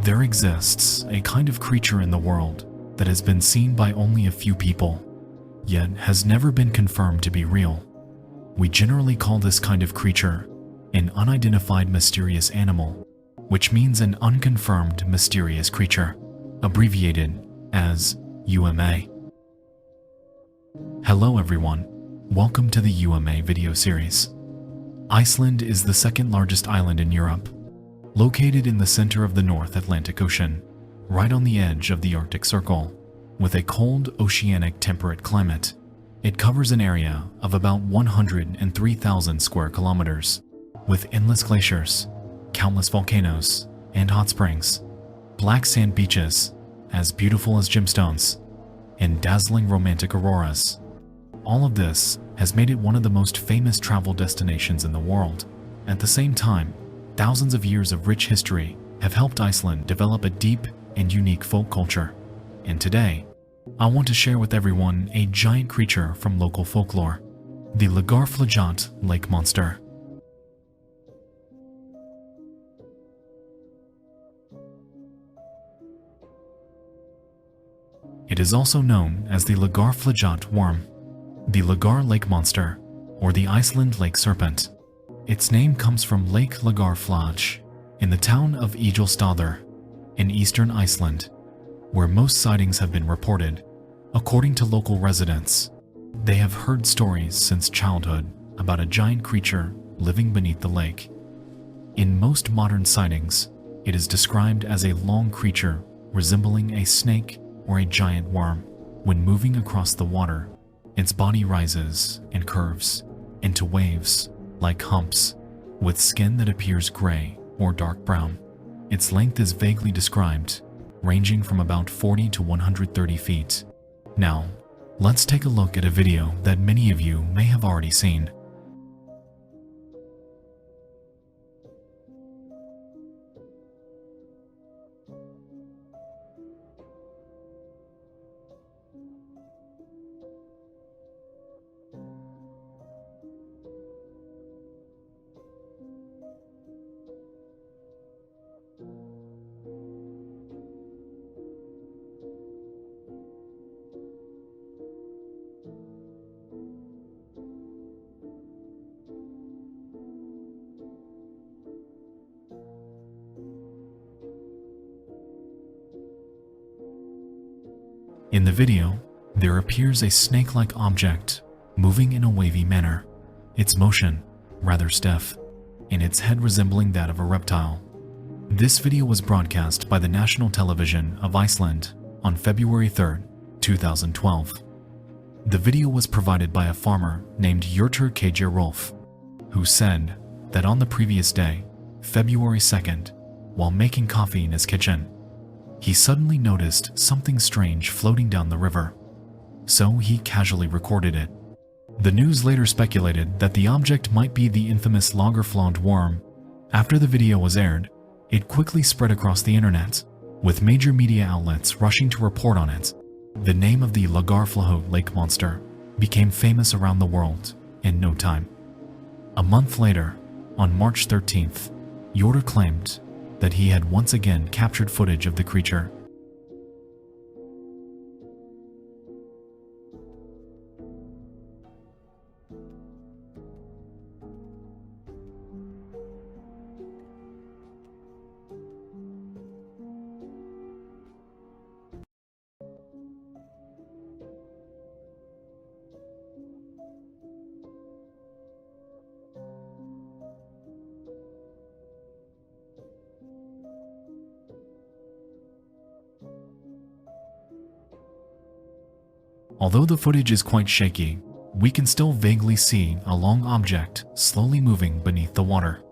There exists a kind of creature in the world that has been seen by only a few people, yet has never been confirmed to be real. We generally call this kind of creature an unidentified mysterious animal, which means an unconfirmed mysterious creature, abbreviated as UMA. Hello everyone, welcome to the UMA video series. Iceland is the second largest island in Europe, located in the center of the North Atlantic Ocean, right on the edge of the Arctic Circle. With a cold oceanic temperate climate, it covers an area of about 103,000 square kilometers, with endless glaciers, countless volcanoes and hot springs, black sand beaches as beautiful as gemstones, and dazzling romantic auroras. All of this has made it one of the most famous travel destinations in the world. At the same time, thousands of years of rich history have helped Iceland develop a deep and unique folk culture. And today, I want to share with everyone a giant creature from local folklore, the Lagarfljót lake monster. It is also known as the Lagarfljót worm, the Lagar lake monster, or the Iceland lake serpent. Its name comes from Lake Lagarfljót in the town of Egilsstaðir in eastern Iceland, where most sightings have been reported. According to local residents, they have heard stories since childhood about a giant creature living beneath the lake. In most modern sightings, it is described as a long creature resembling a snake or a giant worm. When moving across the water, its body rises and curves into waves like humps, with skin that appears gray or dark brown. Its length is vaguely described, ranging from about 40 to 130 feet. Now, let's take a look at a video that many of you may have already seen. In the video, there appears a snake-like object moving in a wavy manner, its motion rather stiff, and its head resembling that of a reptile. This video was broadcast by the national television of Iceland on February 3, 2012. The video was provided by a farmer named Hjörtur K. Rolf, who said that on the previous day, February 2nd, while making coffee in his kitchen, he suddenly noticed something strange floating down the river, so he casually recorded it. The news later speculated that the object might be the infamous Lagarfljót worm. After the video was aired, it quickly spread across the internet, with major media outlets rushing to report on it. The name of the Lagarfljót lake monster became famous around the world in no time. A month later, on March 13th, Hjörtur claimed that he had once again captured footage of the creature. Although the footage is quite shaky, we can still vaguely see a long object slowly moving beneath the water.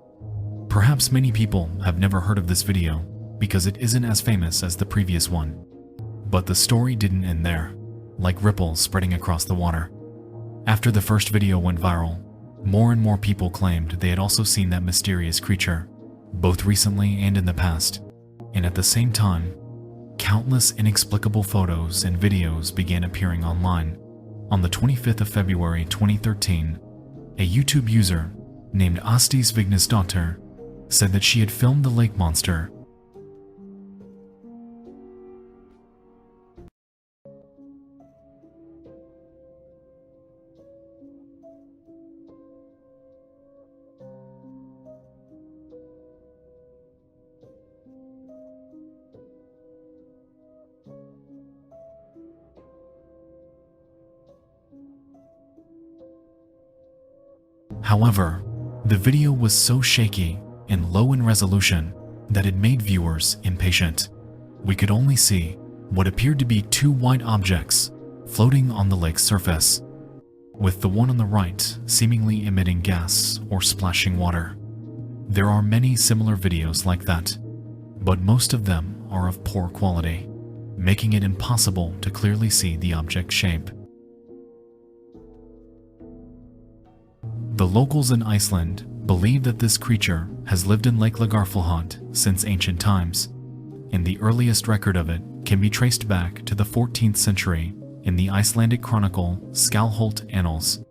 Perhaps many people have never heard of this video because it isn't as famous as the previous one. But the story didn't end there, like ripples spreading across the water. After the first video went viral, more and more people claimed they had also seen that mysterious creature, both recently and in the past. And at the same time, countless inexplicable photos and videos began appearing online. On the 25th of February 2013, a YouTube user named Ásdís Vignisdóttir said that she had filmed the lake monster However, the video was so shaky and low in resolution that it made viewers impatient. We could only see what appeared to be two white objects floating on the lake's surface, with the one on the right seemingly emitting gas or splashing water. There are many similar videos like that, but most of them are of poor quality, making it impossible to clearly see the object's shape. The locals in Iceland believe that this creature has lived in Lake Lagarfljót since ancient times, and the earliest record of it can be traced back to the 14th century in the Icelandic chronicle Skálholt Annals.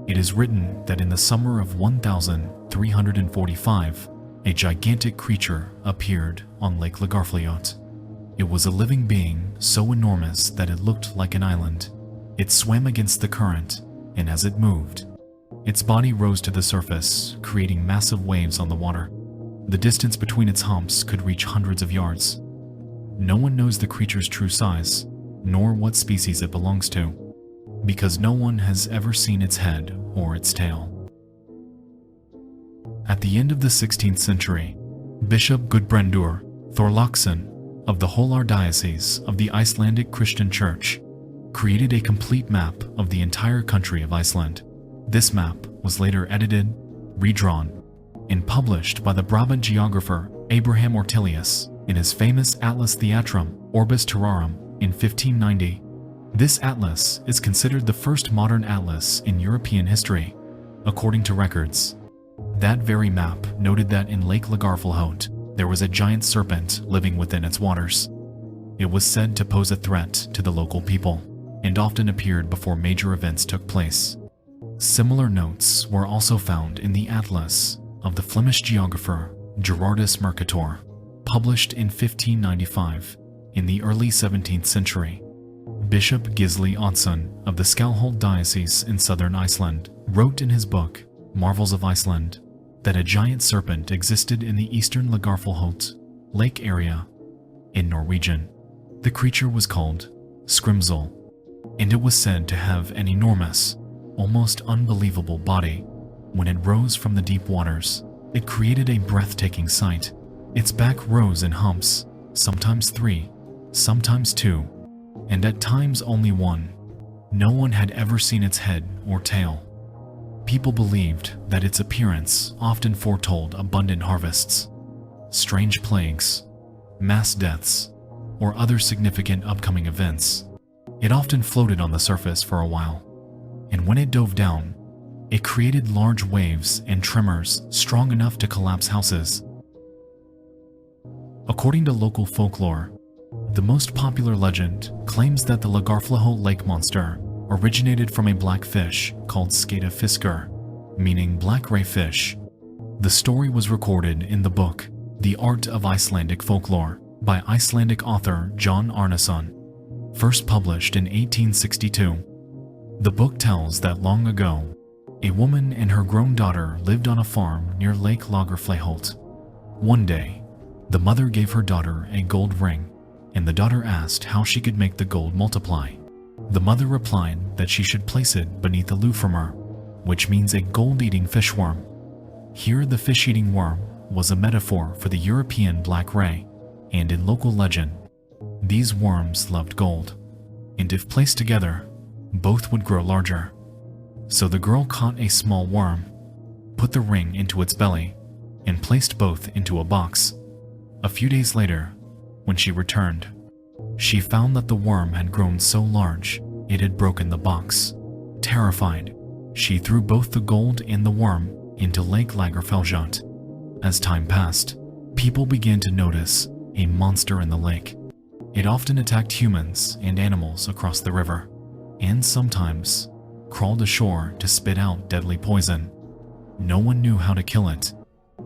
It is written that in the summer of 1345, a gigantic creature appeared on Lake Lagarfljót. It was a living being so enormous that it looked like an island. It swam against the current, and as it moved, its body rose to the surface, creating massive waves on the water. The distance between its humps could reach hundreds of yards. No one knows the creature's true size, nor what species it belongs to, because no one has ever seen its head or its tail. At the end of the 16th century, Bishop Gudbrandur Thorlaksson of the Hólar Diocese of the Icelandic Christian Church created a complete map of the entire country of Iceland. This map was later edited, redrawn, and published by the Brabant geographer Abraham Ortelius in his famous Atlas Theatrum Orbis Terrarum in 1590. This atlas is considered the first modern atlas in European history, according to records. That very map noted that in Lake Lagarfljót there was a giant serpent living within its waters. It was said to pose a threat to the local people, and often appeared before major events took place. Similar notes were also found in the atlas of the Flemish geographer Gerardus Mercator, published in 1595 in the early 17th century. Bishop Gisli Oddsson of the Skálholt Diocese in southern Iceland wrote in his book Marvels of Iceland that a giant serpent existed in the eastern Lagarfljót lake area. In Norwegian, the creature was called Skrimsel, and it was said to have an enormous, almost unbelievable body. When it rose from the deep waters, it created a breathtaking sight. Its back rose in humps, sometimes 3, sometimes 2, and at times only 1. No one had ever seen its head or tail. People believed that its appearance often foretold abundant harvests, strange plagues, mass deaths, or other significant upcoming events. It often floated on the surface for a while, and when it dove down, it created large waves and tremors strong enough to collapse houses. According to local folklore, the most popular legend claims that the Lagarfljót lake monster originated from a black fish called Skata fiskar, meaning black ray fish. The story was recorded in the book The Art of Icelandic Folklore by Icelandic author John Arnason, first published in 1862. The book tells that long ago, a woman and her grown daughter lived on a farm near Lake Lagarfljót. One day, the mother gave her daughter a gold ring, and the daughter asked how she could make the gold multiply. The mother replied that she should place it beneath a lufrumur, which means a gold-eating fishworm. Here the fish-eating worm was a metaphor for the European black ray, and in local legend, these worms loved gold, and if placed together, both would grow larger. So the girl caught a small worm, put the ring into its belly, and placed both into a box. A few days later, when she returned, she found that the worm had grown so large it had broken the box. Terrified, she threw both the gold and the worm into Lake Lagarfljót. As time passed, people began to notice a monster in the lake. It often attacked humans and animals across the river, and sometimes crawled ashore to spit out deadly poison. No one knew how to kill it,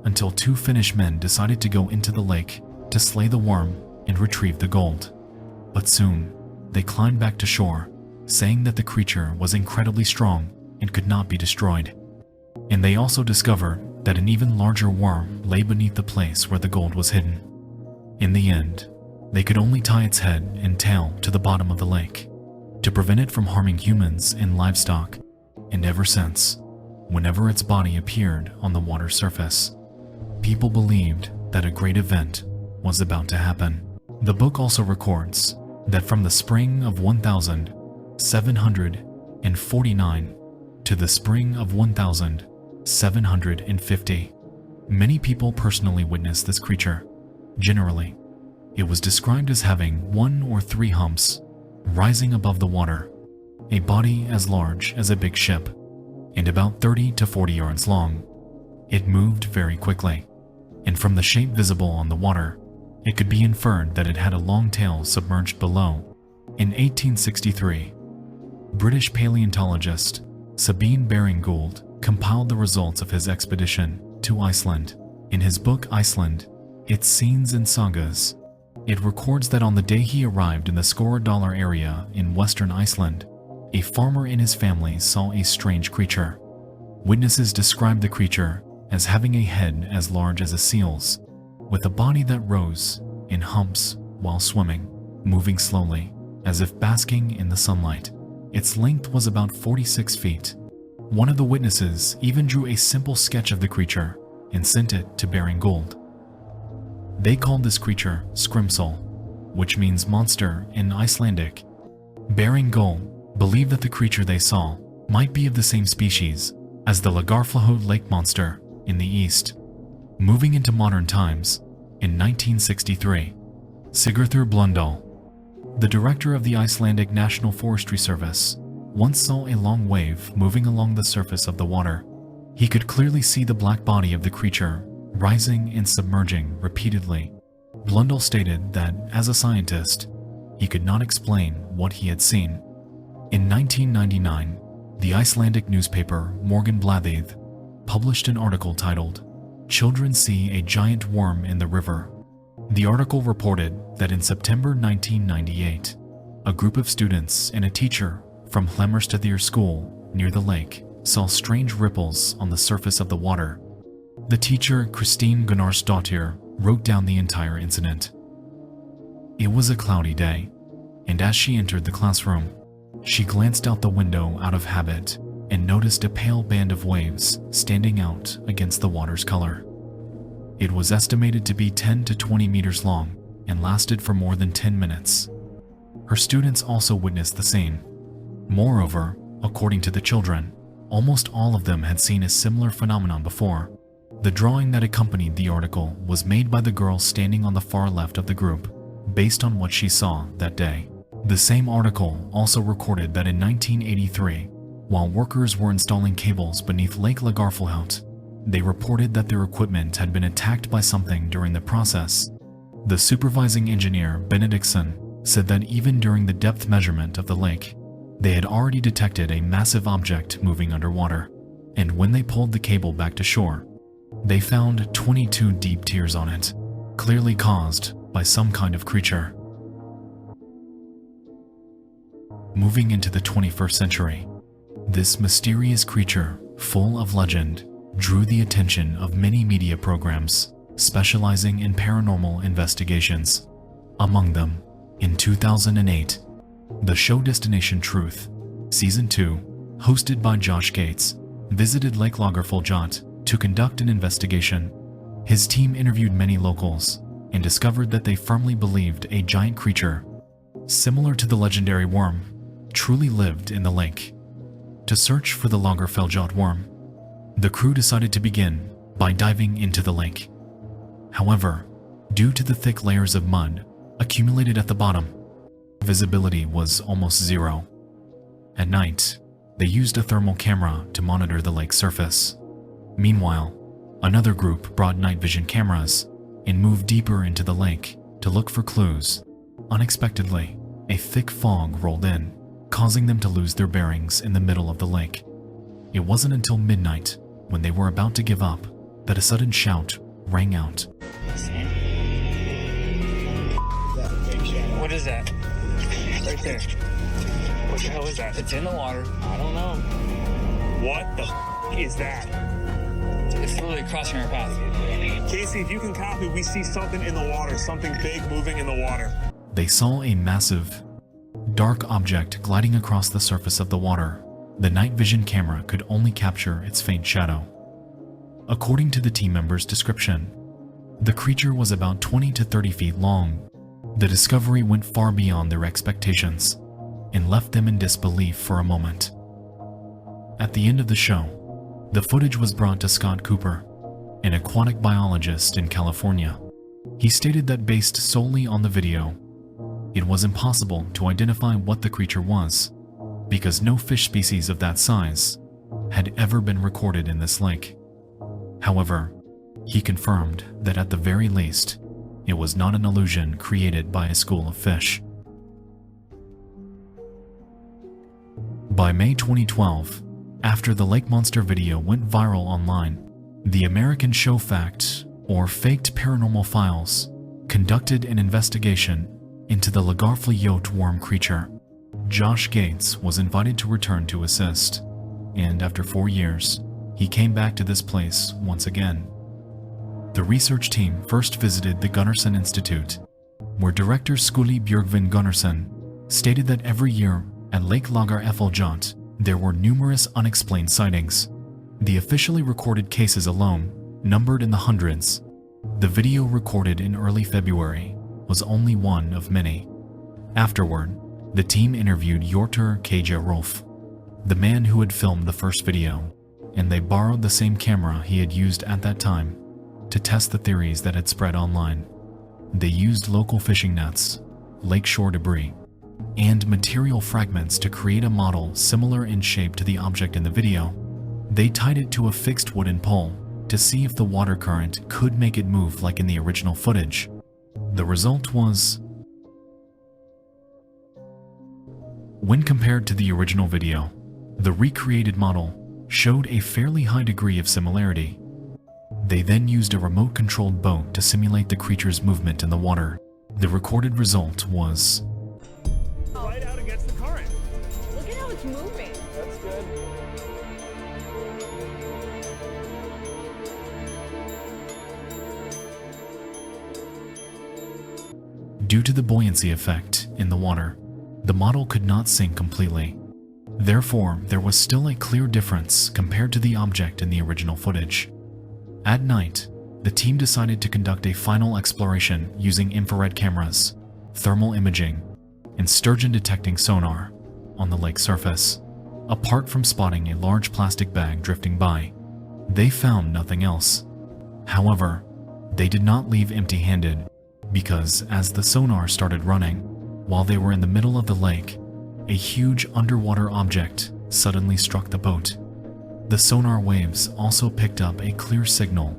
until 2 Finnish men decided to go into the lake to slay the worm and retrieve the gold. But soon, they climbed back to shore, saying that the creature was incredibly strong and could not be destroyed. And they also discovered that an even larger worm lay beneath the place where the gold was hidden. In the end, they could only tie its head and tail to the bottom of the lake to prevent it from harming humans and livestock, and ever since, whenever its body appeared on the water surface. People believed that a great event was about to happen. The book also records that from the spring of 1749 to the spring of 1750, many people personally witnessed this creature. Generally, it was described as having 1 or 3 humps rising above the water, a body as large as a big ship, and about 30 to 40 yards long. It moved very quickly, and from the shape visible on the water, it could be inferred that it had a long tail submerged below. In 1863, British paleontologist Sabine Baring-Gould compiled the results of his expedition to Iceland. In his book Iceland, Its Scenes and Sagas, it records that on the day he arrived in the Skorradalur area in western Iceland, a farmer and his family saw a strange creature. Witnesses described the creature as having a head as large as a seal's, with a body that rose in humps while swimming, moving slowly, as if basking in the sunlight. Its length was about 46 feet. One of the witnesses even drew a simple sketch of the creature and sent it to Baring-Gould. They called this creature Skrimsol, which means monster in Icelandic. Baring-Gould believed that the creature they saw might be of the same species as the Lagarflahot Lake Monster in the east. Moving into modern times, in 1963, Sigurður Blöndal, the director of the Icelandic National Forestry Service, once saw a long wave moving along the surface of the water. He could clearly see the black body of the creature rising and submerging repeatedly. Blöndal stated that, as a scientist, he could not explain what he had seen. In 1999, the Icelandic newspaper Morgunblaðið published an article titled, "Children See a Giant Worm in the River." The article reported that in September 1998, a group of students and a teacher from Hlemmerstaðir School near the lake saw strange ripples on the surface of the water. The teacher, Kristín Gunnarsdóttir, wrote down the entire incident. It was a cloudy day, and as she entered the classroom, she glanced out the window out of habit and noticed a pale band of waves standing out against the water's color. It was estimated to be 10 to 20 meters long and lasted for more than 10 minutes. Her students also witnessed the scene. Moreover, according to the children, almost all of them had seen a similar phenomenon before. The drawing that accompanied the article was made by the girl standing on the far left of the group, based on what she saw that day. The same article also recorded that in 1983, while workers were installing cables beneath Lake Lagarflahot, they reported that their equipment had been attacked by something during the process. The supervising engineer, Benediktsson, said that even during the depth measurement of the lake, they had already detected a massive object moving underwater, and when they pulled the cable back to shore, they found 22 deep tears on it, clearly caused by some kind of creature. Moving into the 21st century, this mysterious creature, full of legend, drew the attention of many media programs specializing in paranormal investigations. Among them, in 2008, the show Destination Truth, Season 2, hosted by Josh Gates, visited Lake Lagarflahot to conduct an investigation. His team interviewed many locals and discovered that they firmly believed a giant creature, similar to the legendary worm, truly lived in the lake. To search for the Lagarflahot worm, the crew decided to begin by diving into the lake. However, due to the thick layers of mud accumulated at the bottom, visibility was almost zero. At night, they used a thermal camera to monitor the lake's surface. Meanwhile, another group brought night vision cameras and moved deeper into the lake to look for clues. Unexpectedly, a thick fog rolled in, causing them to lose their bearings in the middle of the lake. It wasn't until midnight, when they were about to give up, that a sudden shout rang out. What is that? Right there. What the hell is that? It's in the water. I don't know. What the is that? It's literally crossing our path. Casey, if you can copy, we see something in the water, something big moving in the water. They saw a massive, dark object gliding across the surface of the water, the night vision camera could only capture its faint shadow. According to the team members' description, the creature was about 20 to 30 feet long. The discovery went far beyond their expectations and left them in disbelief for a moment. At the end of the show, the footage was brought to Scott Cooper, an aquatic biologist in California. He stated that based solely on the video, it was impossible to identify what the creature was, because no fish species of that size had ever been recorded in this lake. However, he confirmed that at the very least, it was not an illusion created by a school of fish. By May 2012, after the Lake Monster video went viral online, the American Show Fact, or Faked Paranormal Files, conducted an investigation into the Lagarfleyote worm creature. Josh Gates was invited to return to assist, and after 4 years, he came back to this place once again. The research team first visited the Gunnarsson Institute, where director Skuli Björgvin Gunnarsson stated that every year at Lake Lagar Effeljot, there were numerous unexplained sightings. The officially recorded cases alone numbered in the hundreds. The video recorded in early February was only one of many. Afterward, the team interviewed Jortur Keja Rolf, the man who had filmed the first video, and they borrowed the same camera he had used at that time to test the theories that had spread online. They used local fishing nets, lakeshore debris, and material fragments to create a model similar in shape to the object in the video. They tied it to a fixed wooden pole to see if the water current could make it move like in the original footage. The result was, when compared to the original video, the recreated model showed a fairly high degree of similarity. They then used a remote-controlled boat to simulate the creature's movement in the water. The recorded result was right out against the current. Look at how it's moving. That's good. due to the buoyancy effect in the water. The model could not sink completely. Therefore, there was still a clear difference compared to the object in the original footage. At night, the team decided to conduct a final exploration using infrared cameras, thermal imaging, and sturgeon detecting sonar on the lake surface. Apart from spotting a large plastic bag drifting by, they found nothing else. However, they did not leave empty-handed, because as the sonar started running, while they were in the middle of the lake, a huge underwater object suddenly struck the boat. The sonar waves also picked up a clear signal,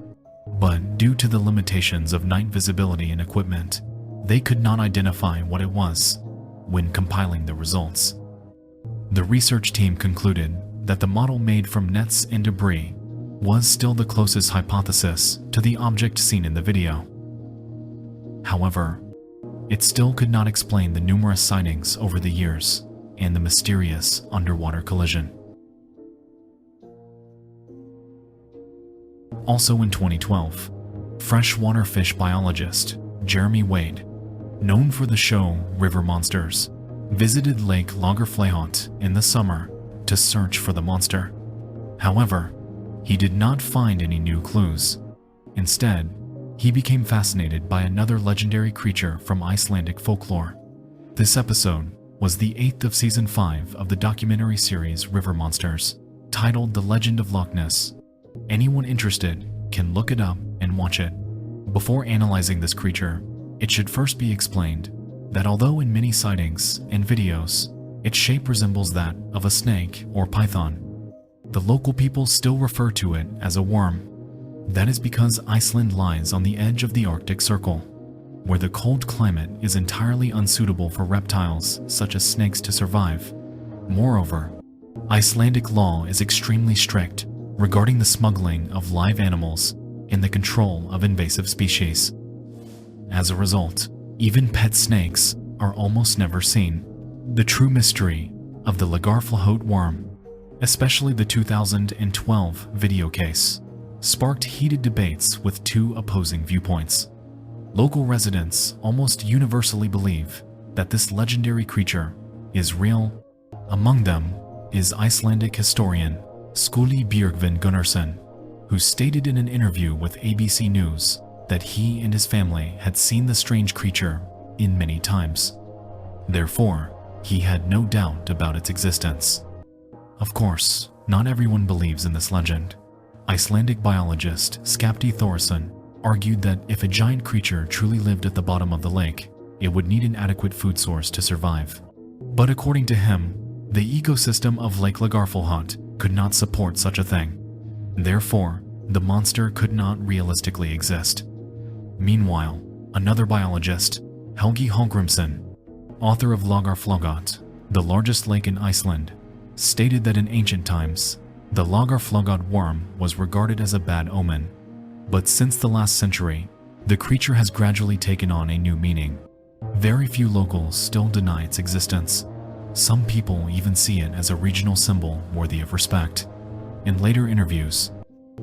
but due to the limitations of night visibility and equipment, they could not identify what it was when compiling the results. The research team concluded that the model made from nets and debris was still the closest hypothesis to the object seen in the video. However, it still could not explain the numerous sightings over the years and the mysterious underwater collision. Also in 2012, freshwater fish biologist Jeremy Wade, known for the show River Monsters, visited Lake Lagarfleyote in the summer to search for the monster. However, he did not find any new clues. Instead, he became fascinated by another legendary creature from Icelandic folklore. This episode was the 8th of season 5 of the documentary series River Monsters, titled The Legend of Loch Ness. Anyone interested can look it up and watch it. Before analyzing this creature, it should first be explained that although in many sightings and videos, its shape resembles that of a snake or python, the local people still refer to it as a worm. That is because Iceland lies on the edge of the Arctic Circle, where the cold climate is entirely unsuitable for reptiles such as snakes to survive. Moreover, Icelandic law is extremely strict regarding the smuggling of live animals and the control of invasive species. As a result, even pet snakes are almost never seen. The true mystery of the Lagarfleyote worm, especially the 2012 video case, sparked heated debates with two opposing viewpoints. Local residents almost universally believe that this legendary creature is real. Among them is Icelandic historian Skuli Björgvin Gunnarsson, who stated in an interview with ABC News that he and his family had seen the strange creature in many times. Therefore, he had no doubt about its existence. Of course, not everyone believes in this legend. Icelandic biologist Skapti Thorsson argued that if a giant creature truly lived at the bottom of the lake, it would need an adequate food source to survive. But according to him, the ecosystem of Lake Lagarfljót could not support such a thing. Therefore, the monster could not realistically exist. Meanwhile, another biologist, Helgi Hallgrímsson, author of Lagarfljót, the largest lake in Iceland, stated that in ancient times, the Lagarfljót worm was regarded as a bad omen. But since the last century, the creature has gradually taken on a new meaning. Very few locals still deny its existence. Some people even see it as a regional symbol worthy of respect. In later interviews,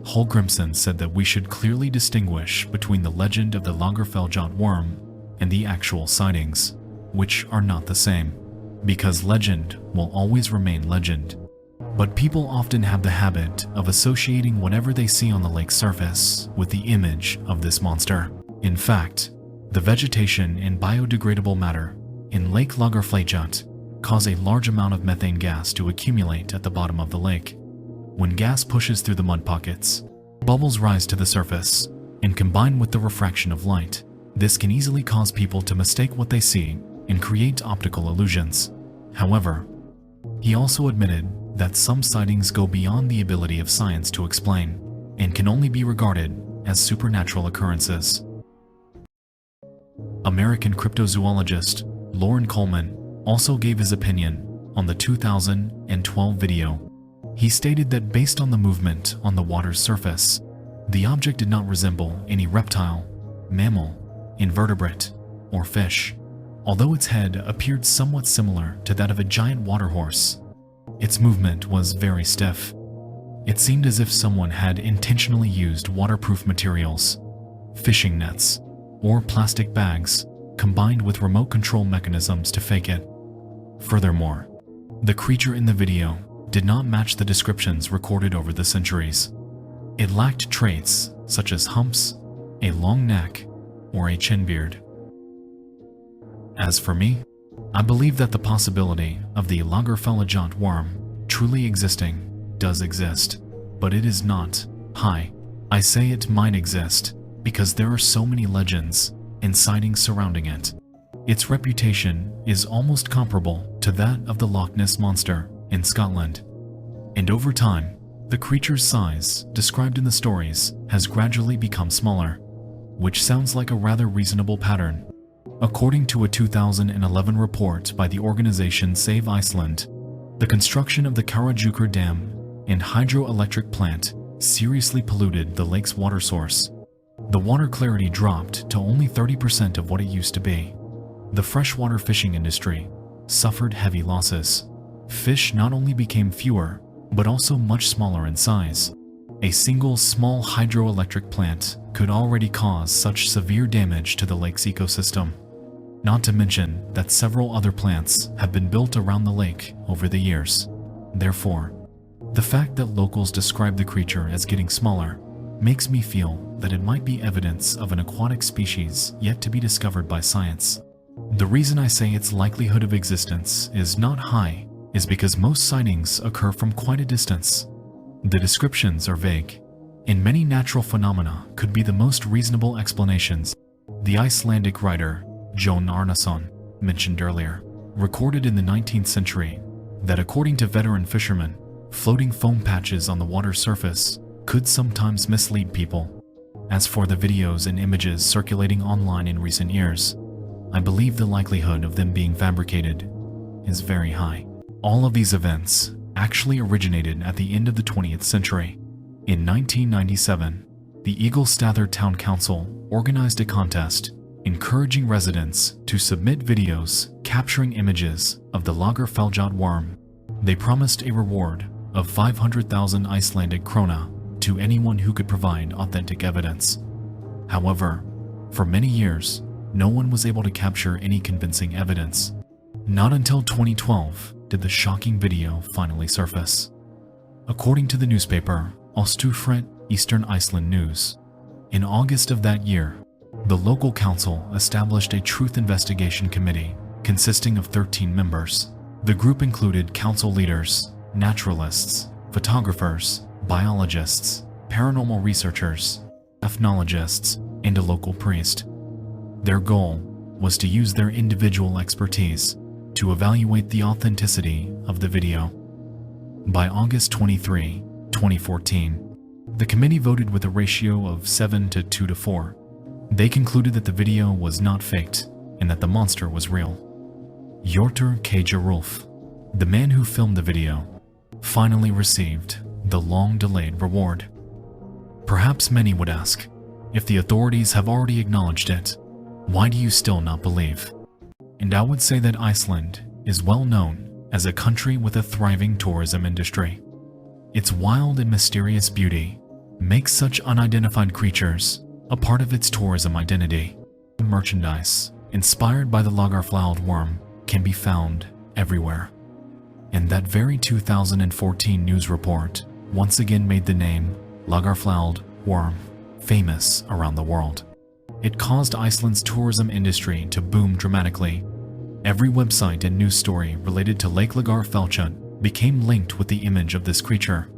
Hallgrímsson said that we should clearly distinguish between the legend of the Lagarfljót worm and the actual sightings, which are not the same, because legend will always remain legend. But people often have the habit of associating whatever they see on the lake's surface with the image of this monster. In fact, the vegetation and biodegradable matter in Lake Lagarfljót cause a large amount of methane gas to accumulate at the bottom of the lake. When gas pushes through the mud pockets, bubbles rise to the surface and combine with the refraction of light. This can easily cause people to mistake what they see and create optical illusions. However, he also admitted that some sightings go beyond the ability of science to explain and can only be regarded as supernatural occurrences. American cryptozoologist Loren Coleman also gave his opinion on the 2012 video. He stated that based on the movement on the water's surface, the object did not resemble any reptile, mammal, invertebrate, or fish. Although its head appeared somewhat similar to that of a giant water horse, its movement was very stiff. It seemed as if someone had intentionally used waterproof materials, fishing nets, or plastic bags combined with remote control mechanisms to fake it. Furthermore, the creature in the video did not match the descriptions recorded over the centuries. It lacked traits such as humps, a long neck, or a chin beard. As for me, I believe that the possibility of the Lagarfljót worm truly existing does exist, but it is not high. I say it might exist because there are so many legends and sightings surrounding it. Its reputation is almost comparable to that of the Loch Ness Monster in Scotland. And over time, the creature's size described in the stories has gradually become smaller, which sounds like a rather reasonable pattern. According to a 2011 report by the organization Save Iceland, the construction of the Karajukur Dam and hydroelectric plant seriously polluted the lake's water source. The water clarity dropped to only 30% of what it used to be. The freshwater fishing industry suffered heavy losses. Fish not only became fewer, but also much smaller in size. A single small hydroelectric plant could already cause such severe damage to the lake's ecosystem. Not to mention that several other plants have been built around the lake over the years. Therefore, the fact that locals describe the creature as getting smaller makes me feel that it might be evidence of an aquatic species yet to be discovered by science. The reason I say its likelihood of existence is not high is because most sightings occur from quite a distance. The descriptions are vague, and many natural phenomena could be the most reasonable explanations. The Icelandic writer Jón Árnason, mentioned earlier, recorded in the 19th century that according to veteran fishermen, floating foam patches on the water's surface could sometimes mislead people. As for the videos and images circulating online in recent years, I believe the likelihood of them being fabricated is very high. All of these events actually originated at the end of the 20th century. In 1997, the Ingolstaðir Town Council organized a contest encouraging residents to submit videos capturing images of the Lagarfljót worm. They promised a reward of 500,000 Icelandic krona to anyone who could provide authentic evidence. However, for many years, no one was able to capture any convincing evidence. Not until 2012 did the shocking video finally surface. According to the newspaper Abyssfear Eastern Iceland News, in August of that year, the local council established a truth investigation committee consisting of 13 members. The group included council leaders, naturalists, photographers, biologists, paranormal researchers, ethnologists, and a local priest. Their goal was to use their individual expertise to evaluate the authenticity of the video. By August 23, 2014, the committee voted with a ratio of 7 to 2 to 4. They concluded that the video was not faked and that the monster was real. Hjortur Kjarulf, the man who filmed the video, finally received the long-delayed reward. Perhaps many would ask, if the authorities have already acknowledged it, why do you still not believe? And I would say that Iceland is well known as a country with a thriving tourism industry. Its wild and mysterious beauty makes such unidentified creatures a part of its tourism identity. Merchandise inspired by the Lagerfeld worm can be found everywhere. And that very 2014 news report once again made the name Lagerfeld worm famous around the world. It caused Iceland's tourism industry to boom dramatically. Every website and news story related to Lake Lagerfeld became linked with the image of this creature.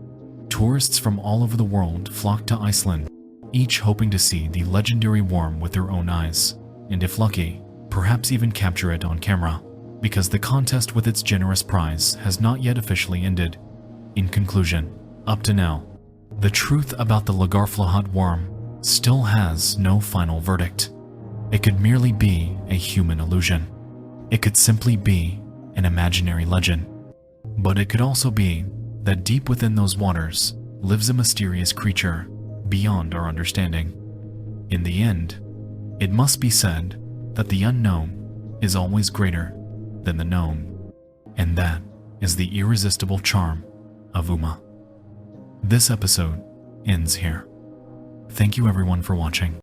Tourists from all over the world flocked to Iceland, each hoping to see the legendary worm with their own eyes, and if lucky, perhaps even capture it on camera, because the contest with its generous prize has not yet officially ended. In conclusion, up to now, the truth about the Lagerfeld worm still has no final verdict. It could merely be a human illusion. It could simply be an imaginary legend. But it could also be that deep within those waters lives a mysterious creature beyond our understanding. In the end, it must be said that the unknown is always greater than the known, and that is the irresistible charm of Uma. This episode ends here. Thank you everyone for watching.